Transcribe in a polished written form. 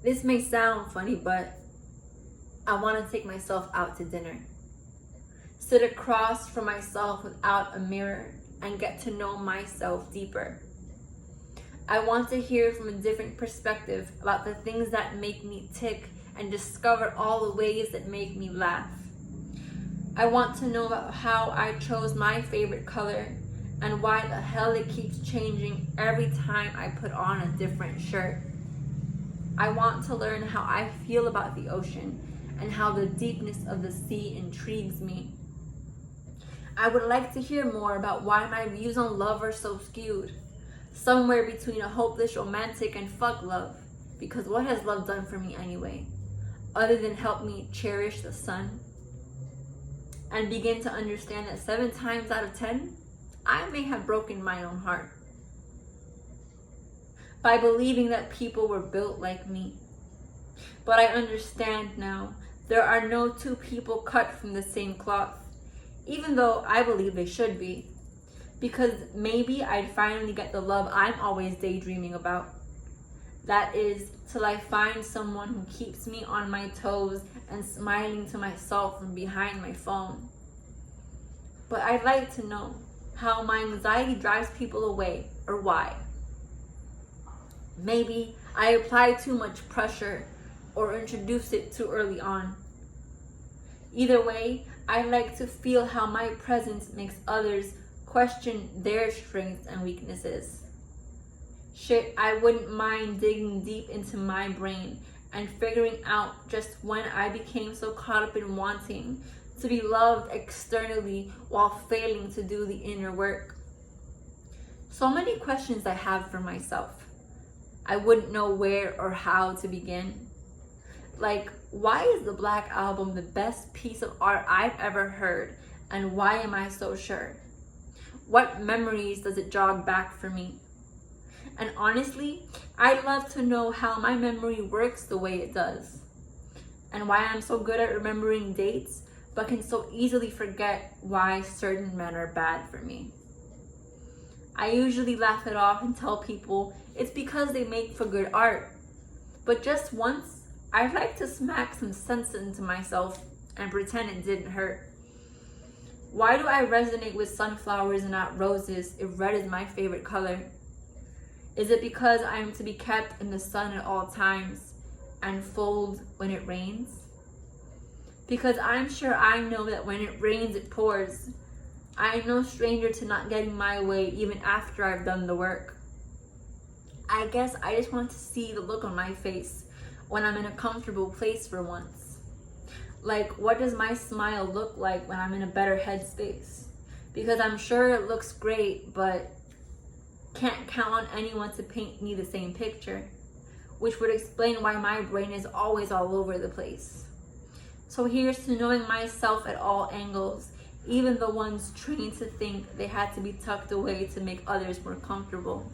This may sound funny, but I want to take myself out to dinner. Sit across from myself without a mirror and get to know myself deeper. I want to hear from a different perspective about the things that make me tick and discover all the ways that make me laugh. I want to know about how I chose my favorite color and why the hell it keeps changing every time I put on a different shirt. I want to learn how I feel about the ocean and how the deepness of the sea intrigues me. I would like to hear more about why my views on love are so skewed, somewhere between a hopeless romantic and fuck love, because what has love done for me anyway, other than help me cherish the sun? And begin to understand that 7 times out of 10, I may have broken my own heart by believing that people were built like me. But I understand now, there are no two people cut from the same cloth, even though I believe they should be, because maybe I'd finally get the love I'm always daydreaming about. That is, till I find someone who keeps me on my toes and smiling to myself from behind my phone. But I'd like to know how my anxiety drives people away, or why. Maybe I apply too much pressure or introduce it too early on. Either way, I like to feel how my presence makes others question their strengths and weaknesses. Shit, I wouldn't mind digging deep into my brain and figuring out just when I became so caught up in wanting to be loved externally while failing to do the inner work. So many questions I have for myself. I wouldn't know where or how to begin. Like, why is the Black Album the best piece of art I've ever heard, and why am I so sure? What memories does it jog back for me? And honestly, I'd love to know how my memory works the way it does, and why I'm so good at remembering dates, but can so easily forget why certain men are bad for me. I usually laugh it off and tell people it's because they make for good art. But just once, I'd like to smack some sense into myself and pretend it didn't hurt. Why do I resonate with sunflowers and not roses if red is my favorite color? Is it because I am to be kept in the sun at all times and fold when it rains? Because I'm sure I know that when it rains, it pours. I am no stranger to not getting my way even after I've done the work. I guess I just want to see the look on my face when I'm in a comfortable place for once. Like, what does my smile look like when I'm in a better headspace? Because I'm sure it looks great, but can't count on anyone to paint me the same picture, which would explain why my brain is always all over the place. So here's to knowing myself at all angles, even the ones trained to think they had to be tucked away to make others more comfortable.